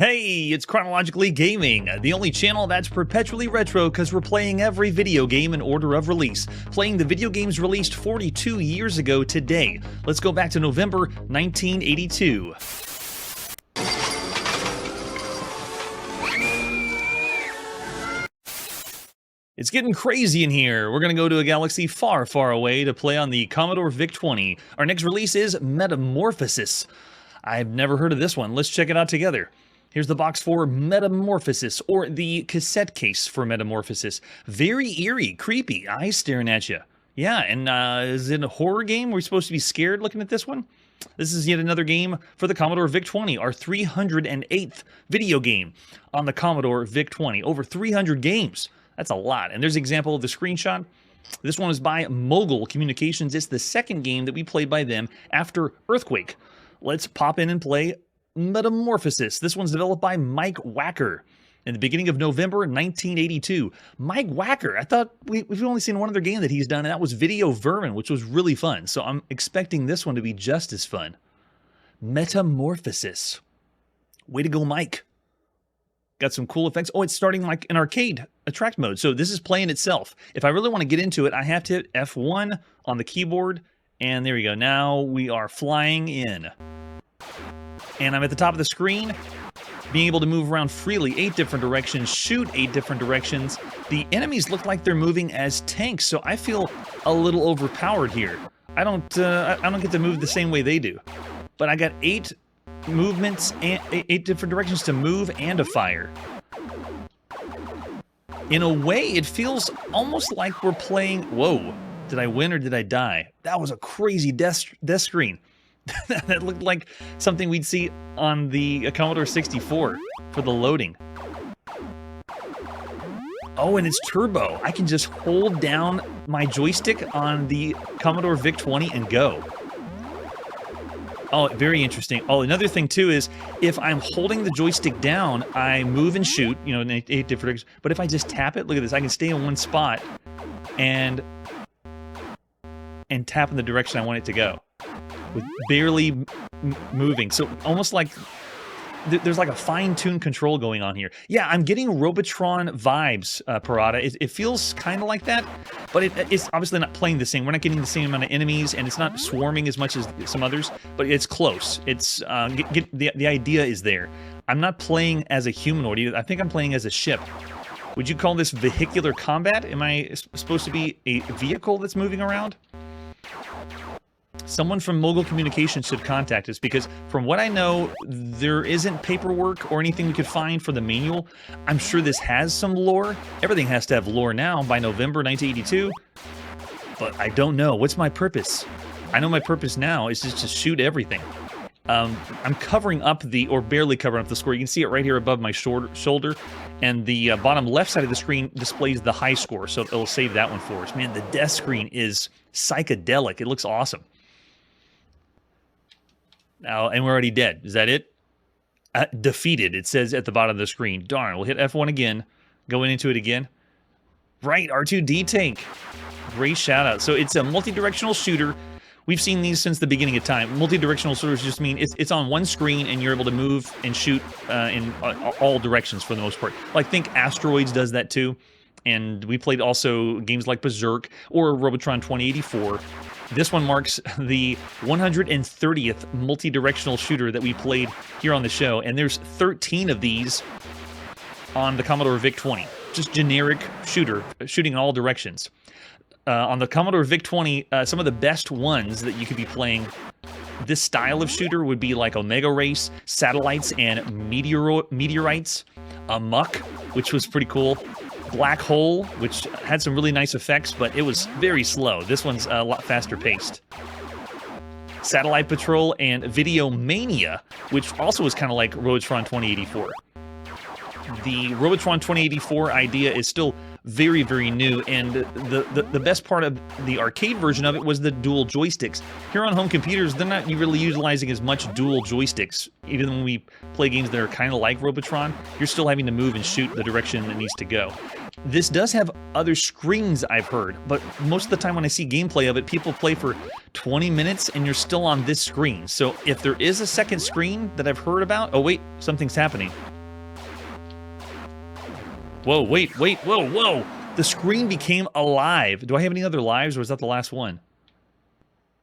Hey, it's Chronologically Gaming, the only channel that's perpetually retro because we're playing every video game in order of release, playing the video games released 42 years ago today. Let's go back to November 1982. It's getting crazy in here. We're going to go to a galaxy far, far away to play on the Commodore VIC-20. Our next release is Metamorphosis. I've never heard of this one. Let's check it out together. Here's the box for Metamorphosis, or the cassette case for Metamorphosis. Very eerie, creepy, eyes staring at you. Yeah, and is it a horror game? We're supposed to be scared looking at this one? This is yet another game for the Commodore VIC-20, our 308th video game on the Commodore VIC-20. Over 300 games. That's a lot. And there's an example of the screenshot. This one is by Mogul Communications. It's the second game that we played by them after Earthquake. Let's pop in and play Metamorphosis. This one's developed by Mike Wacker in the beginning of November 1982. Mike Wacker, I thought we've only seen one other game that he's done, and that was Video Vermin, which was really fun. So I'm expecting this one to be just as fun. Metamorphosis. Way to go, Mike. Got some cool effects. Oh, it's starting like an arcade attract mode. So this is playing itself. If I really want to get into it, I have to hit F1 on the keyboard. And there we go. Now we are flying in. And I'm at the top of the screen, being able to move around freely, 8 different directions, shoot 8 different directions. The enemies look like they're moving as tanks, so I feel a little overpowered here. I don't get to move the same way they do. But I got 8 movements and 8 different directions to move and to fire. In a way, it feels almost like we're playing... Whoa, did I win or did I die? That was a crazy death screen. That looked like something we'd see on the Commodore 64 for the loading. Oh, and it's turbo. I can just hold down my joystick on the Commodore VIC-20 and go. Oh, very interesting. Oh, another thing too is if I'm holding the joystick down, I move and shoot, you know, in 8 different directions. But if I just tap it, look at this, I can stay in one spot and tap in the direction I want it to go with barely moving. So almost like there's like a fine-tuned control going on here. Yeah, I'm getting Robotron vibes, Parada. It feels kind of like that, but it's obviously not playing the same. We're not getting the same amount of enemies, and it's not swarming as much as some others, but it's close. It's the idea is there. I'm not playing as a humanoid either. I think I'm playing as a ship. Would you call this vehicular combat? Am I supposed to be a vehicle that's moving around? Someone from Mogul Communications should contact us, because from what I know, there isn't paperwork or anything we could find for the manual. I'm sure this has some lore. Everything has to have lore now by November 1982. But I don't know. What's my purpose? I know my purpose now is just to shoot everything. I'm covering up or barely covering up the score. You can see it right here above my shoulder. And the bottom left side of the screen displays the high score, so it'll save that one for us. Man, the death screen is psychedelic. It looks awesome. Now, and we're already dead. Is that it? Defeated, it says at the bottom of the screen. Darn, we'll hit F1 again. Going into it again. Right, R2D tank. Great shout out. So it's a multi-directional shooter. We've seen these since the beginning of time. Multi-directional shooters just mean it's on one screen and you're able to move and shoot in all directions for the most part. Like, think Asteroids does that too. And we played also games like Berserk or Robotron 2084. This one marks the 130th multi-directional shooter that we played here on the show, and there's 13 of these on the Commodore VIC-20. Just generic shooter, shooting in all directions. On the Commodore VIC-20, some of the best ones that you could be playing this style of shooter would be like Omega Race, Satellites, and Meteorites. Amok, which was pretty cool. Black Hole, which had some really nice effects, but it was very slow. This one's a lot faster paced. Satellite Patrol and Video Mania, which also was kind of like Robotron 2084. The Robotron 2084 idea is still very, very new, and the best part of the arcade version of it was the dual joysticks. Here on home computers, they're not really utilizing as much dual joysticks. Even when we play games that are kind of like Robotron, you're still having to move and shoot the direction it needs to go. This does have other screens, I've heard, but most of the time when I see gameplay of it, people play for 20 minutes and you're still on this screen. So if there is a second screen that I've heard about... Oh, wait, something's happening. Whoa, wait, whoa. The screen became alive. Do I have any other lives, or was that the last one?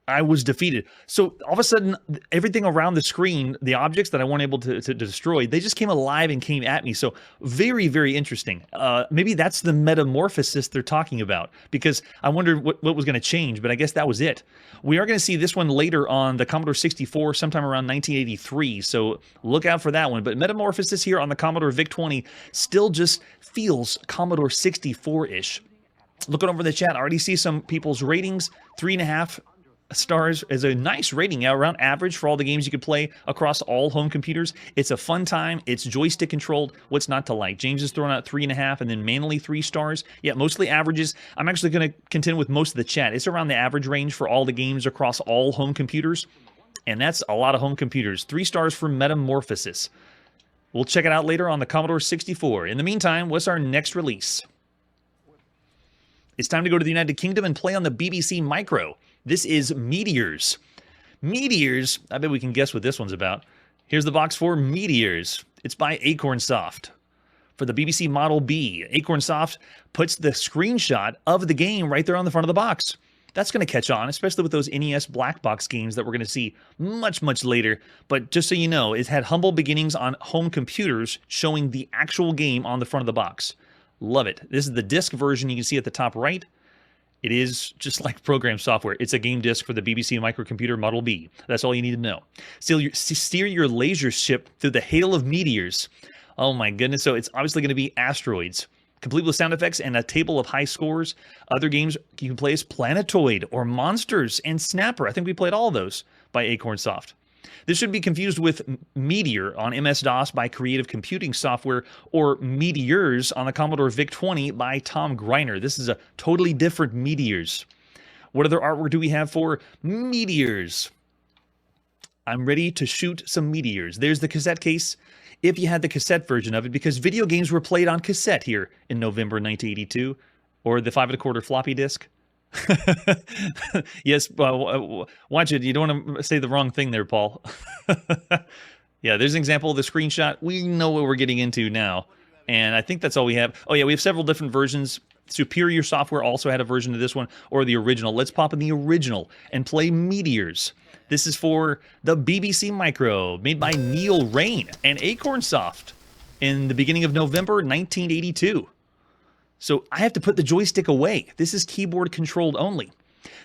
I was defeated. So all of a sudden, everything around the screen, the objects that I weren't able to destroy, they just came alive and came at me. So very, very interesting. Maybe that's the metamorphosis they're talking about, because I wondered what was going to change, but I guess that was it. We are going to see this one later on the Commodore 64, sometime around 1983. So look out for that one. But Metamorphosis here on the Commodore VIC-20 still just feels Commodore 64-ish. Looking over the chat, I already see some people's ratings, 3.5 stars is a nice rating, around average for all the games you could play across all home computers. It's a fun time. It's joystick controlled. What's not to like? James is throwing out 3.5 and then Manly 3 stars. Yeah, mostly averages. I'm actually going to contend with most of the chat. It's around the average range for all the games across all home computers. And that's a lot of home computers. 3 stars for Metamorphosis. We'll check it out later on the Commodore 64. In the meantime, what's our next release? It's time to go to the United Kingdom and play on the BBC Micro. This is Meteors. Meteors, I bet we can guess what this one's about. Here's the box for Meteors. It's by Acorn Soft. For the BBC Model B, Acorn Soft puts the screenshot of the game right there on the front of the box. That's going to catch on, especially with those NES black box games that we're going to see much, much later. But just so you know, it had humble beginnings on home computers, showing the actual game on the front of the box. Love it. This is the disc version you can see at the top right. It is just like program software. It's a game disc for the BBC microcomputer Model B. That's all you need to know. Steer your laser ship through the hail of meteors. Oh my goodness. So it's obviously going to be Asteroids. Complete with sound effects and a table of high scores. Other games you can play as Planetoid or Monsters and Snapper. I think we played all of those by Acorn Soft. This should be confused with Meteor on MS-DOS by Creative Computing Software, or Meteors on the Commodore VIC-20 by Tom Greiner. This is a totally different Meteors. What other artwork do we have for Meteors? I'm ready to shoot some meteors. There's the cassette case, if you had the cassette version of it, because video games were played on cassette here in November 1982, or the 5 1/4 floppy disk. Yes, watch it. You don't want to say the wrong thing there, Paul. Yeah, there's an example of the screenshot. We know what we're getting into now, and I think that's all we have. Oh yeah, we have several different versions. Superior Software also had a version of this one, or the original. Let's pop in the original and play Meteors. This is for the BBC Micro, made by Neil Rain and Acorn Soft in the beginning of November 1982. So I have to put the joystick away. This is keyboard controlled only.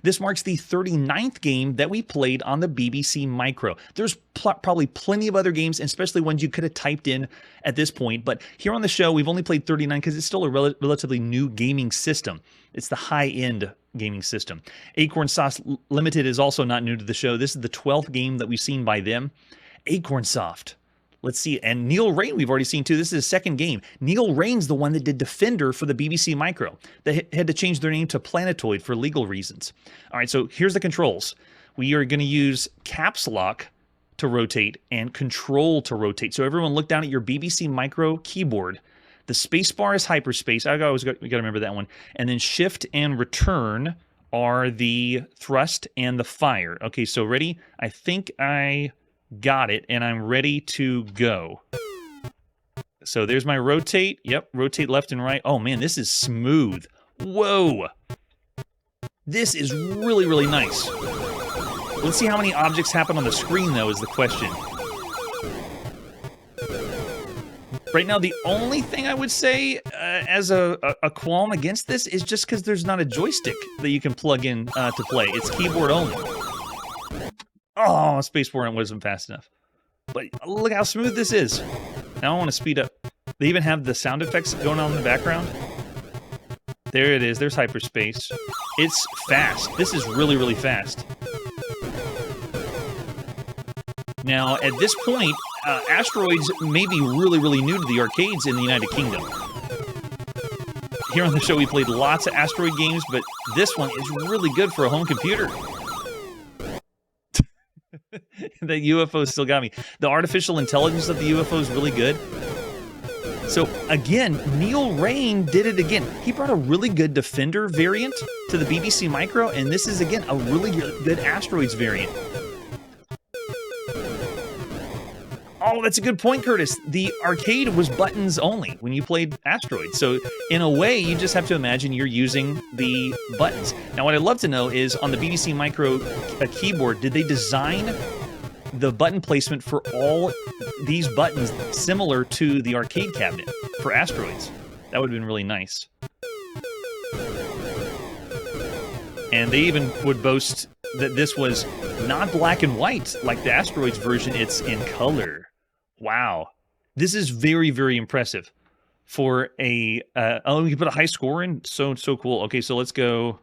This marks the 39th game that we played on the BBC Micro. There's probably plenty of other games, especially ones you could have typed in at this point. But here on the show, we've only played 39 because it's still a relatively new gaming system. It's the high-end gaming system. Acorn Soft Limited is also not new to the show. This is the 12th game that we've seen by them. Acorn Soft. Let's see. And Neil Rain, we've already seen too. This is his second game. Neil Rain's the one that did Defender for the BBC Micro. They had to change their name to Planetoid for legal reasons. All right, so here's the controls. We are going to use caps lock to rotate and control to rotate. So everyone look down at your BBC Micro keyboard. The space bar is hyperspace. We got to remember that one. And then shift and return are the thrust and the fire. Okay, so ready? I think I got it, and I'm ready to go. So there's my rotate. Yep, rotate left and right. Oh man, this is smooth. Whoa. This is really, really nice. Let's see how many objects happen on the screen, though, is the question. Right now, the only thing I would say as a qualm against this is just because there's not a joystick that you can plug in to play. It's keyboard only. Oh, spacebar wasn't fast enough. But look how smooth this is. Now I want to speed up. They even have the sound effects going on in the background. There it is. There's hyperspace. It's fast. This is really, really fast. Now, at this point, Asteroids may be really, really new to the arcades in the United Kingdom. Here on the show, we played lots of Asteroid games, but this one is really good for a home computer. The UFO still got me. The artificial intelligence of the UFO is really good. So again, Neil Rain did it again. He brought a really good Defender variant to the BBC Micro, and this is again a really good Asteroids variant. Oh, that's a good point, Curtis. The arcade was buttons only when you played Asteroids. So in a way, you just have to imagine you're using the buttons. Now, what I'd love to know is on the BBC Micro keyboard, did they design the button placement for all these buttons similar to the arcade cabinet for Asteroids? That would have been really nice. And they even would boast that this was not black and white like the Asteroids version, it's in color. Wow. This is very, very impressive for a... oh, we can put a high score in? So cool. Okay, so let's go...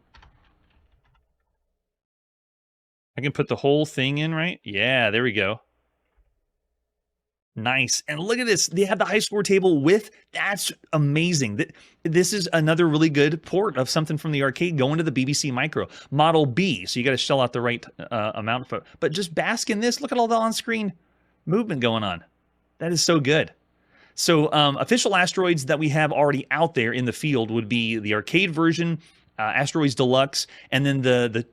I can put the whole thing in, right? Yeah, there we go. Nice. And look at this. They have the high score table with... That's amazing. This is another really good port of something from the arcade going to the BBC Micro. Model B. So you got to shell out the right amount. But just bask in this. Look at all the on-screen movement going on. That is so good. So official Asteroids that we have already out there in the field would be the arcade version, Asteroids Deluxe, and then the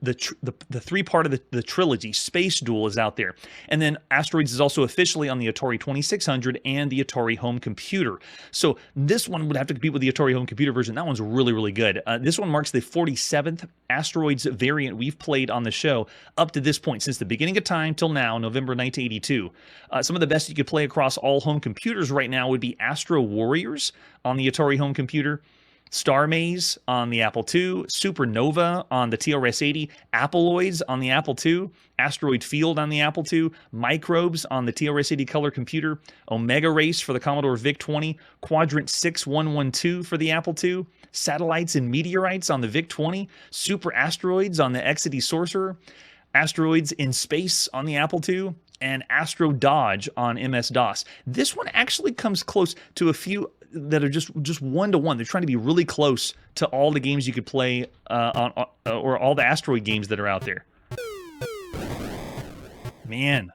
three-part of the trilogy, Space Duel, is out there. And then Asteroids is also officially on the Atari 2600 and the Atari Home Computer. So this one would have to compete with the Atari Home Computer version. That one's really, really good. This one marks the 47th Asteroids variant we've played on the show up to this point, since the beginning of time till now, November 1982. Some of the best you could play across all home computers right now would be Astro Warriors on the Atari Home Computer, Star Maze on the Apple II, Supernova on the TRS-80, Apoloids on the Apple II, Asteroid Field on the Apple II, Microbes on the TRS-80 Color Computer, Omega Race for the Commodore VIC-20, Quadrant 6112 for the Apple II, Satellites and Meteorites on the VIC-20, Super Asteroids on the Exidy Sorcerer, Asteroids in Space on the Apple II, and Astro Dodge on MS-DOS. This one actually comes close to a few that are just one-to-one. They're trying to be really close to all the games you could play or all the Asteroid games that are out there. Man,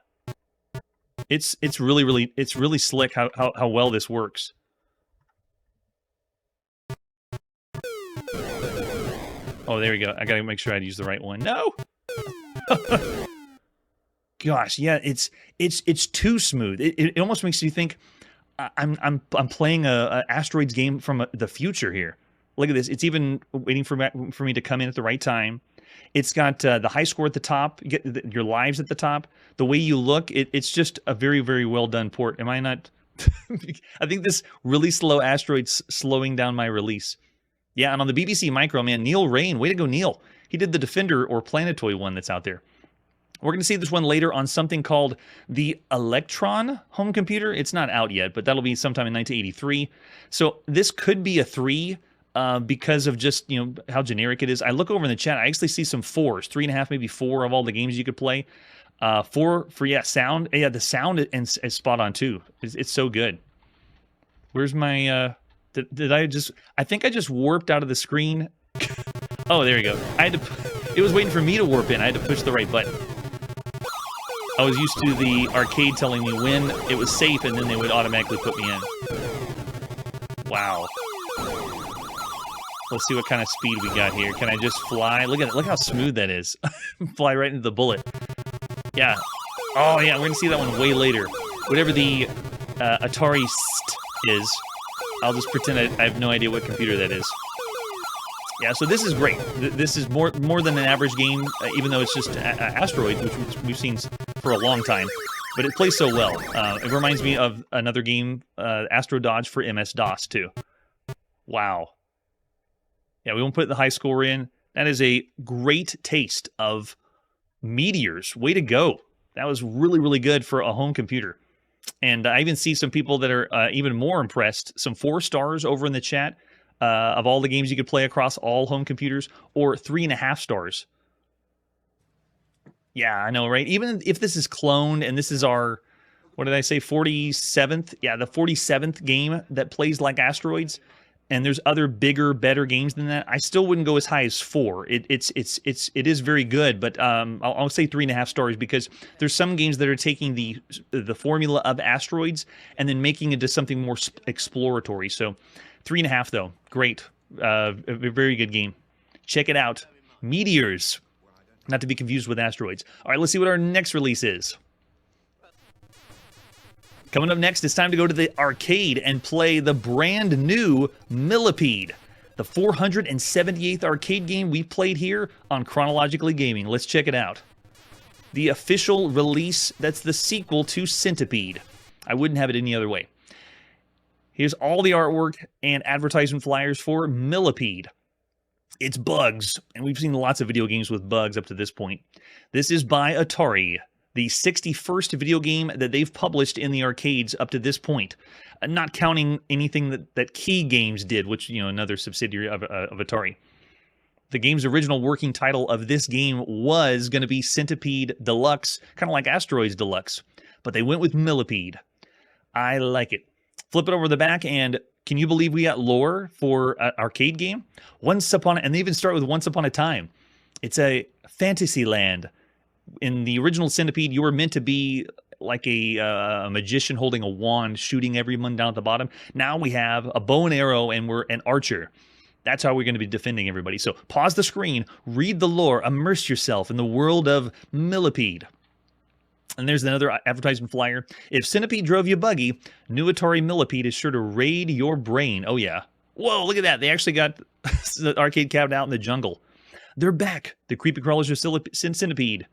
it's really slick how well this works. Oh, there we go. I gotta make sure I use the right one. No. Gosh, yeah, it's too smooth. It almost makes you think I'm playing a Asteroids game from the future here. Look at this. It's even waiting for me to come in at the right time. It's got the high score at the top, your lives at the top. The way you look, it's just a very, very well done port. Am I not? I think this really slow Asteroids slowing down my release. Yeah, and on the BBC Micro, man, Neil Rain, way to go, Neil. He did the Defender or Planetoid one that's out there. We're going to see this one later on something called the Electron home computer. It's not out yet, but that'll be sometime in 1983. So this could be a 3 because of just, how generic it is. I look over in the chat. I actually see some 4s, 3.5, maybe 4 of all the games you could play. 4 for, sound. Yeah, the sound is spot on, too. It's so good. Where's my... Did I just... I think I just warped out of the screen. Oh, there we go. It was waiting for me to warp in. I had to push the right button. I was used to the arcade telling me when it was safe, and then they would automatically put me in. Wow. Let's see what kind of speed we got here. Can I just fly? Look at it. Look how smooth that is. Fly right into the bullet. Yeah. Oh, yeah. We're going to see that one way later. Whatever the Atari is, I'll just pretend I have no idea what computer that is. Yeah, so this is great. This is more than an average game, even though it's just Asteroids, which we've seen for a long time. But it plays so well. It reminds me of another game, Astro Dodge for MS-DOS, too. Wow. Yeah, we won't put the high score in. That is a great taste of Meteors. Way to go. That was really, really good for a home computer. And I even see some people that are even more impressed. Some 4 stars over in the chat. Of all the games you could play across all home computers, or 3.5 stars. Yeah, I know, right? Even if this is cloned, and this is our, what did I say, 47th? Yeah, the 47th game that plays like Asteroids. and there's other bigger, better games than that, I still wouldn't go as high as 4. It is very good, but I'll say 3.5 stars because there's some games that are taking the formula of Asteroids and then making it into something more exploratory. So 3.5 though, great, a very good game. Check it out, Meteors, not to be confused with Asteroids. All right, let's see what our next release is. Coming up next, it's time to go to the arcade and play the brand new Millipede, the 478th arcade game we played here on Chronologically Gaming. Let's check it out. The official release, that's the sequel to Centipede. I wouldn't have it any other way. Here's all the artwork and advertisement flyers for Millipede. It's bugs, and we've seen lots of video games with bugs up to this point. This is by Atari, the 61st video game that they've published in the arcades up to this point, not counting anything that Key Games did, which, you know, another subsidiary of Atari. The game's original working title of this game was going to be Centipede Deluxe, kind of like Asteroids Deluxe, but they went with Millipede. I like it. Flip it over the back, and can you believe we got lore for an arcade game? And they even start with Once Upon a Time. It's a fantasy land. In the original Centipede, you were meant to be like a magician holding a wand, shooting everyone down at the bottom. Now we have a bow and arrow, and we're an archer. That's how we're going to be defending everybody. So pause the screen, read the lore, immerse yourself in the world of Millipede. And there's another advertisement flyer. If Centipede drove you buggy, new Atari Millipede is sure to raid your brain. Oh, yeah. Whoa, look at that. They actually got the arcade cabinet out in the jungle. They're back. The creepy crawlers of Centipede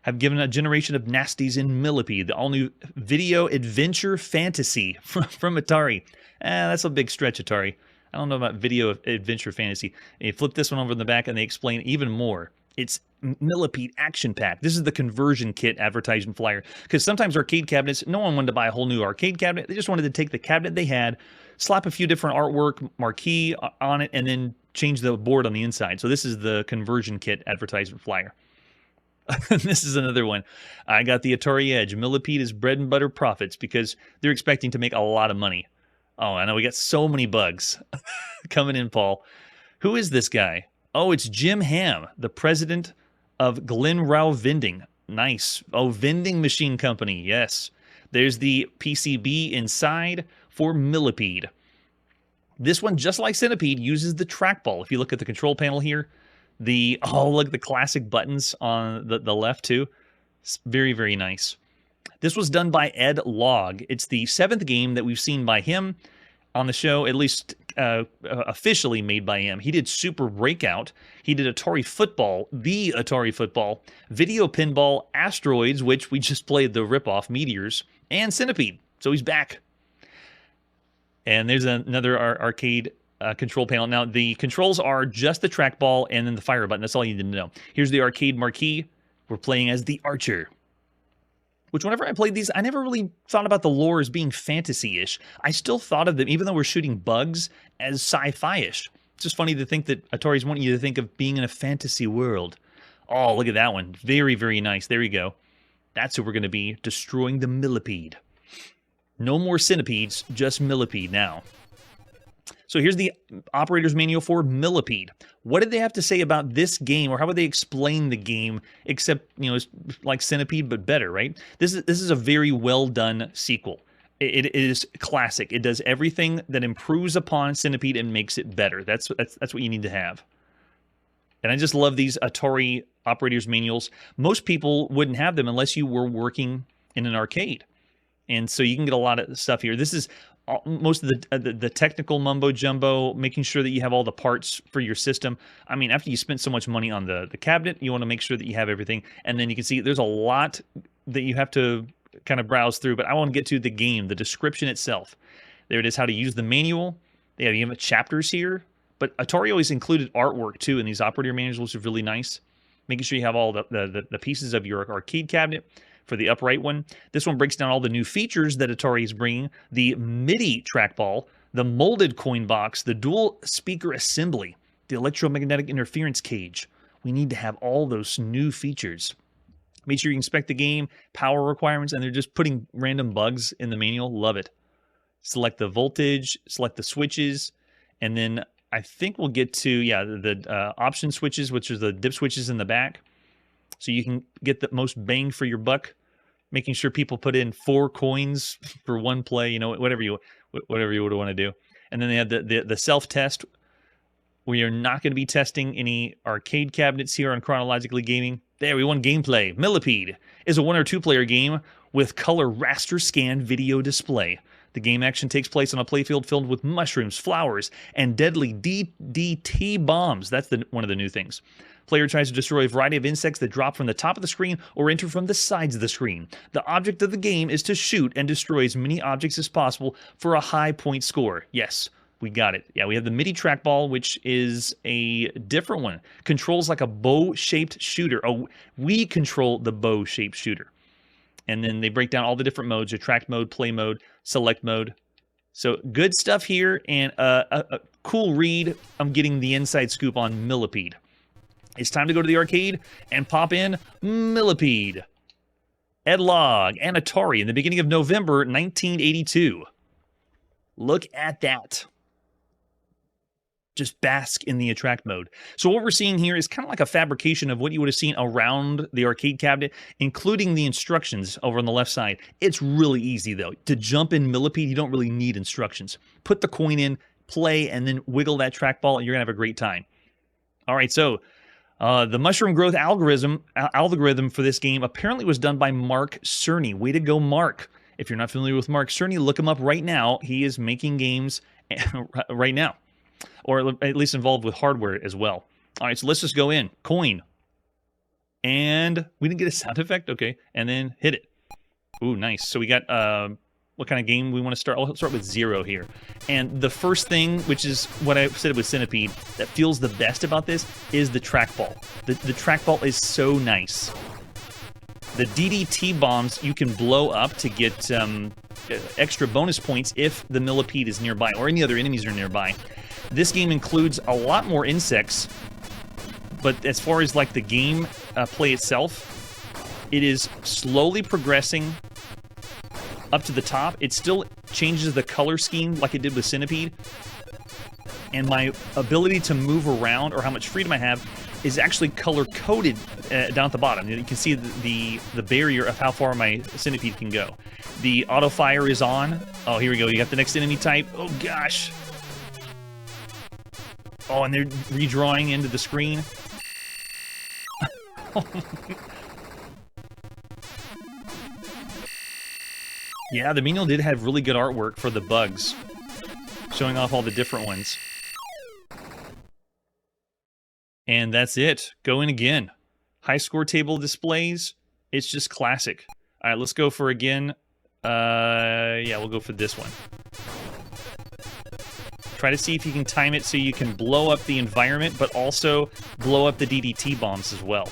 have given a generation of nasties in Millipede, the all-new video adventure fantasy from Atari. That's a big stretch, Atari. I don't know about video adventure fantasy. And you flip this one over in the back, and they explain even more. It's Millipede Action Pack. This is the conversion kit advertisement flyer. Because sometimes arcade cabinets, no one wanted to buy a whole new arcade cabinet. They just wanted to take the cabinet they had, slap a few different artwork, marquee on it, and then change the board on the inside. So this is the conversion kit advertisement flyer. This is another one. I got the Atari Edge. Millipede is bread and butter profits because they're expecting to make a lot of money. Oh, I know. We got so many bugs coming in, Paul. Who is this guy? Oh, it's Jim Ham, the president of Glen Rau Vending. Nice. Oh, vending machine company. Yes. There's the PCB inside for Millipede. This one, just like Centipede, uses the trackball. If you look at the control panel here, look, the classic buttons on the left too. It's very, very nice. This was done by Ed Logg. It's the 7th game that we've seen by him on the show, at least officially made by him. He did Super Breakout. He did Atari Football, the Atari Football, Video Pinball, Asteroids, which we just played the ripoff, Meteors, and Centipede. So he's back. And there's another arcade control panel. Now, the controls are just the trackball and then the fire button. That's all you need to know. Here's the arcade marquee. We're playing as the Archer. Which whenever I played these, I never really thought about the lore as being fantasy-ish. I still thought of them, even though we're shooting bugs, as sci-fi-ish. It's just funny to think that Atari's wanting you to think of being in a fantasy world. Oh, look at that one. Very, very nice. There you go. That's who we're going to be, destroying the Millipede. No more Centipedes, just Millipede now. So here's the operator's manual for Millipede. What did they have to say about this game, or how would they explain the game, except, you know, it's like Centipede, but better, right? This is a very well-done sequel. It is classic. It does everything that improves upon Centipede and makes it better. That's what you need to have. And I just love these Atari operators manuals. Most people wouldn't have them unless you were working in an arcade. And so you can get a lot of stuff here. This is most of the technical mumbo jumbo, making sure that you have all the parts for your system. I mean, after you spent so much money on the cabinet, you want to make sure that you have everything. And then you can see there's a lot that you have to kind of browse through, but I want to get to the game, the description itself. There it is, how to use the manual. They have even chapters here, but Atari always included artwork too in these operator manuals, which is really nice. Making sure you have all the pieces of your arcade cabinet. For the upright one, this one breaks down all the new features that Atari is bringing: the MIDI trackball, the molded coin box, the dual speaker assembly, the electromagnetic interference cage. We need to have all those new features. Make sure you inspect the game, power requirements, and they're just putting random bugs in the manual. Love it. Select the voltage, select the switches, And then I think we'll get to, yeah, the option switches, which are the dip switches in the back. So you can get the most bang for your buck, making sure people put in 4 coins for one play, you know, whatever you would want to do. And then they have the self-test. We are not going to be testing any arcade cabinets here on Chronologically Gaming. There, we won gameplay. Millipede is a 1 or 2 player game with color raster scan video display. The game action takes place on a playfield filled with mushrooms, flowers, and deadly DDT bombs. That's one of the new things. Player tries to destroy a variety of insects that drop from the top of the screen or enter from the sides of the screen. The object of the game is to shoot and destroy as many objects as possible for a high point score. Yes, we got it. Yeah, we have the MIDI trackball, which is a different one. Controls like a bow-shaped shooter. Oh, we control the bow-shaped shooter. And then they break down all the different modes: attract mode, play mode, select mode. So good stuff here, and a cool read. I'm getting the inside scoop on Millipede. It's time to go to the arcade and pop in Millipede. Edlog and Atari in the beginning of November 1982. Look at that. Just bask in the attract mode. So what we're seeing here is kind of like a fabrication of what you would have seen around the arcade cabinet, including the instructions over on the left side. It's really easy, though. To jump in Millipede, you don't really need instructions. Put the coin in, play, and then wiggle that trackball, and you're going to have a great time. All right, so the mushroom growth algorithm for this game apparently was done by Mark Cerny. Way to go, Mark. If you're not familiar with Mark Cerny, look him up right now. He is making games right now, or at least involved with hardware as well. All right, so let's just go in. Coin. And we didn't get a sound effect? Okay, and then hit it. Ooh, nice. So we got what kind of game we want to start. I'll start with 0 here. And the first thing, which is what I said with Centipede, that feels the best about this is the trackball. The trackball is so nice. The DDT bombs you can blow up to get extra bonus points if the Millipede is nearby or any other enemies are nearby. This game includes a lot more insects, but as far as like the game play itself, it is slowly progressing up to the top. It still changes the color scheme like it did with Centipede, and my ability to move around, or how much freedom I have, is actually color-coded down at the bottom. You can see the barrier of how far my Centipede can go. The auto-fire is on. Oh, here we go. You got the next enemy type. Oh, gosh. Oh, and they're redrawing into the screen. Yeah, the manual did have really good artwork for the bugs, showing off all the different ones. And that's it. Go in again. High score table displays. It's just classic. All right, let's go for again. Yeah, we'll go for this one. Try to see if you can time it so you can blow up the environment, but also blow up the DDT bombs as well.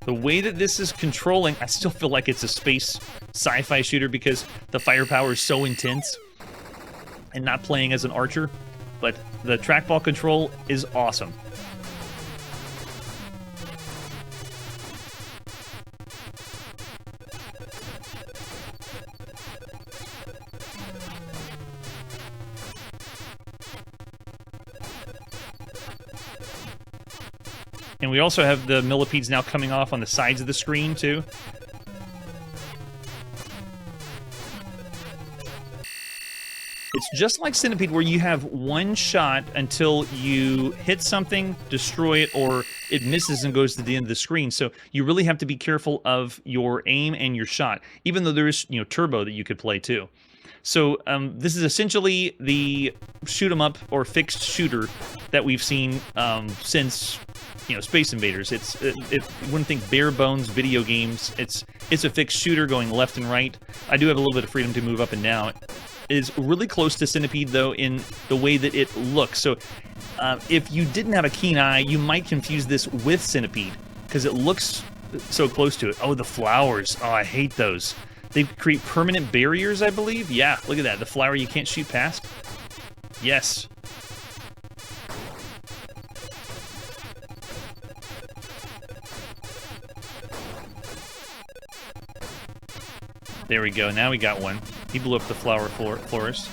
The way that this is controlling, I still feel like it's a space sci-fi shooter because the firepower is so intense and not playing as an archer, but the trackball control is awesome. And we also have the Millipedes now coming off on the sides of the screen, too. It's just like Centipede, where you have one shot until you hit something, destroy it, or it misses and goes to the end of the screen. So you really have to be careful of your aim and your shot, even though there is, turbo that you could play, too. So this is essentially the shoot-'em-up or fixed shooter that we've seen since Space Invaders. If you wouldn't think bare bones video games, it's a fixed shooter going left and right. I do have a little bit of freedom to move up and down. It is really close to Centipede, though, in the way that it looks. So if you didn't have a keen eye, you might confuse this with Centipede because it looks so close to it. Oh, the flowers. Oh, I hate those. They create permanent barriers, I believe. Yeah, look at that. The flower you can't shoot past. Yes. There we go. Now we got one. He blew up the florist.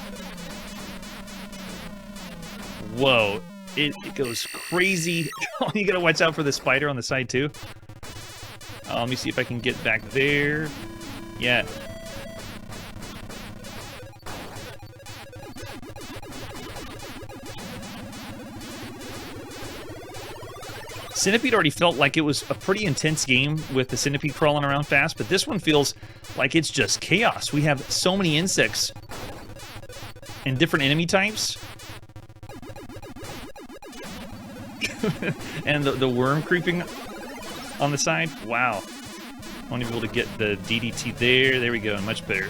Whoa. It goes crazy. Oh, you gotta watch out for the spider on the side, too. Let me see if I can get back there. Yeah. Centipede already felt like it was a pretty intense game with the centipede crawling around fast, but this one feels like it's just chaos. We have so many insects and different enemy types. And the worm creeping on the side. Wow. I want to be able to get the DDT there. There we go. Much better.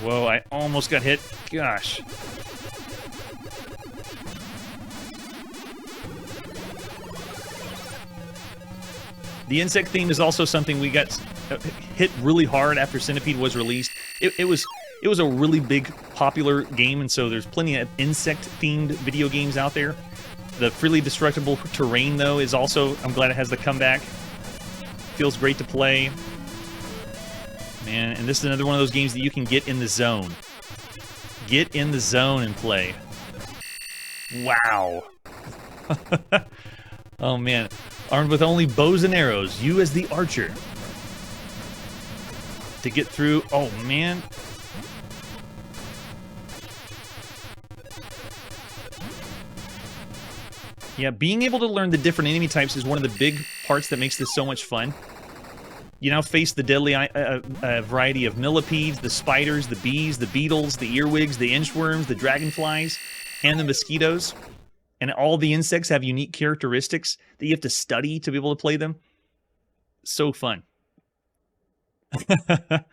Whoa, I almost got hit. Gosh. The insect theme is also something we got hit really hard after Centipede was released. It was a really big, popular game, and so there's plenty of insect-themed video games out there. The freely destructible terrain, though, is also, I'm glad it has the comeback. Feels great to play. Man, and this is another one of those games that you can get in the zone. Get in the zone and play. Wow. Oh, man. Armed with only bows and arrows, you as the archer. To get through... Oh, man. Yeah, being able to learn the different enemy types is one of the big parts that makes this so much fun. You now face the deadly variety of millipedes, the spiders, the bees, the beetles, the earwigs, the inchworms, the dragonflies, and the mosquitoes. And all the insects have unique characteristics that you have to study to be able to play them. So fun. I'm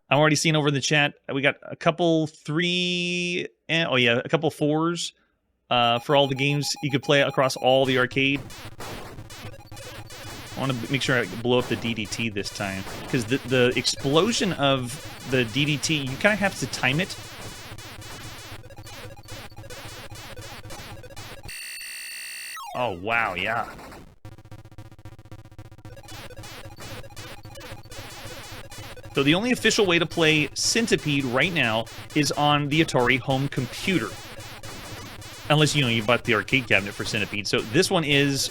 already seeing over in the chat, we got a couple 3, and, oh yeah, a couple 4s for all the games you could play across all the arcade. I want to make sure I blow up the DDT this time, because the explosion of the DDT, you kind of have to time it. Oh, wow, yeah. So the only official way to play Centipede right now is on the Atari home computer. Unless, you bought the arcade cabinet for Centipede. So this one is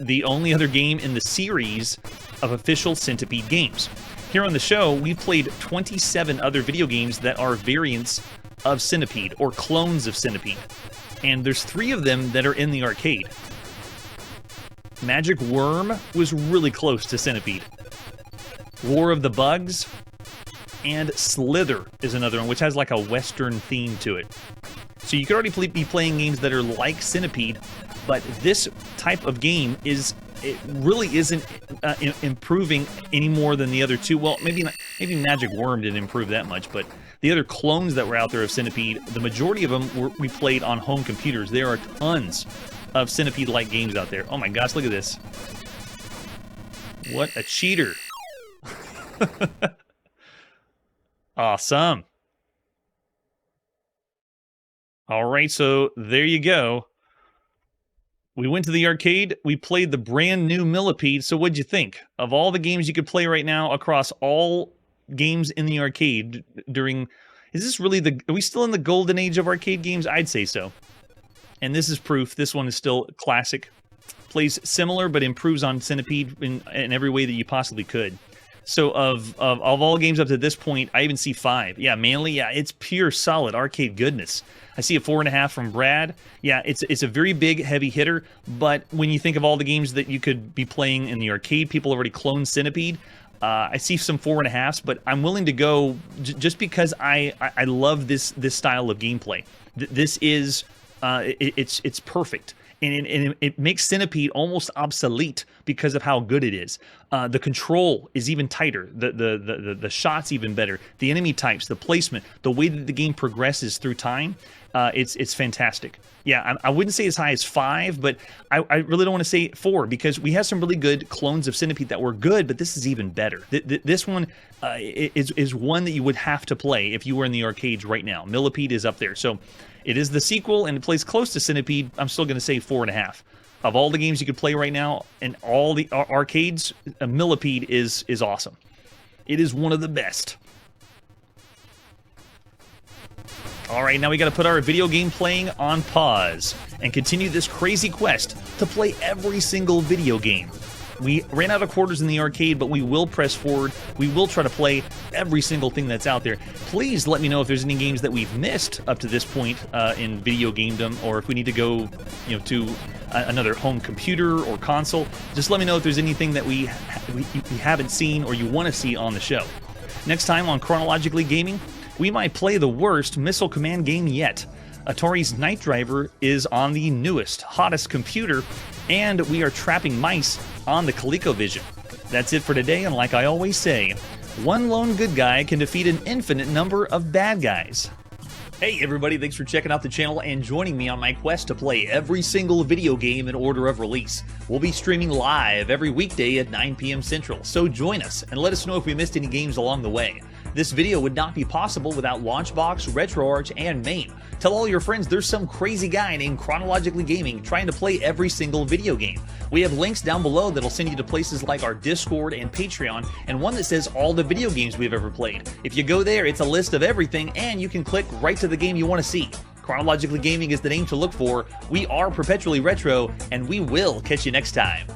the only other game in the series of official Centipede games. Here on the show, we've played 27 other video games that are variants of Centipede, or clones of Centipede. And there's 3 of them that are in the arcade. Magic Worm was really close to Centipede. War of the Bugs, and Slither is another one, which has like a Western theme to it. So you could already be playing games that are like Centipede, but this type of game it really isn't improving any more than the other 2. Well, maybe Magic Worm didn't improve that much, but the other clones that were out there of Centipede, the majority of them we played on home computers. There are tons of Centipede-like games out there. Oh my gosh, look at this. What a cheater. Awesome. All right, so there you go. We went to the arcade. We played the brand new Millipede. So what'd you think? Of all the games you could play right now across all games in the arcade during... Is this really are we still in the golden age of arcade games? I'd say so. And this is proof. This one is still classic. Plays similar, but improves on Centipede in every way that you possibly could. So of all games up to this point, I even see 5. Yeah, Manly, yeah, it's pure solid arcade goodness. I see a 4.5 from Brad. Yeah, it's a very big, heavy hitter, but when you think of all the games that you could be playing in the arcade, people already cloned Centipede. I see some 4.5s, but I'm willing to go just because I love this style of gameplay. This is it's perfect. And it makes Centipede almost obsolete because of how good it is. The control is even tighter. The shots even better. The enemy types, the placement, the way that the game progresses through time, it's fantastic. Yeah, I wouldn't say as high as 5, but I really don't want to say 4 because we have some really good clones of Centipede that were good, but this is even better. This one is one that you would have to play if you were in the arcades right now. Millipede is up there. So it is the sequel, and it plays close to Centipede. I'm still going to say 4.5. of all the games you could play right now in all the arcades, Millipede is awesome. It is one of the best. All right, now we got to put our video game playing on pause and continue this crazy quest to play every single video game. We ran out of quarters in the arcade, but we will press forward. We will try to play every single thing that's out there. Please let me know if there's any games that we've missed up to this point in video gamedom, or if we need to go, to another home computer or console. Just let me know if there's anything that we haven't seen or you want to see on the show. Next time on Chronologically Gaming, we might play the worst missile command game yet. Atari's Night Driver is on the newest, hottest computer, and we are trapping mice on the ColecoVision. That's it for today, and like I always say, one lone good guy can defeat an infinite number of bad guys. Hey everybody, thanks for checking out the channel and joining me on my quest to play every single video game in order of release. We'll be streaming live every weekday at 9 p.m. Central, so join us and let us know if we missed any games along the way. This video would not be possible without Launchbox, RetroArch, and MAME. Tell all your friends there's some crazy guy named Chronologically Gaming trying to play every single video game. We have links down below that'll send you to places like our Discord and Patreon, and one that says all the video games we've ever played. If you go there, it's a list of everything, and you can click right to the game you want to see. Chronologically Gaming is the name to look for. We are perpetually retro, and we will catch you next time.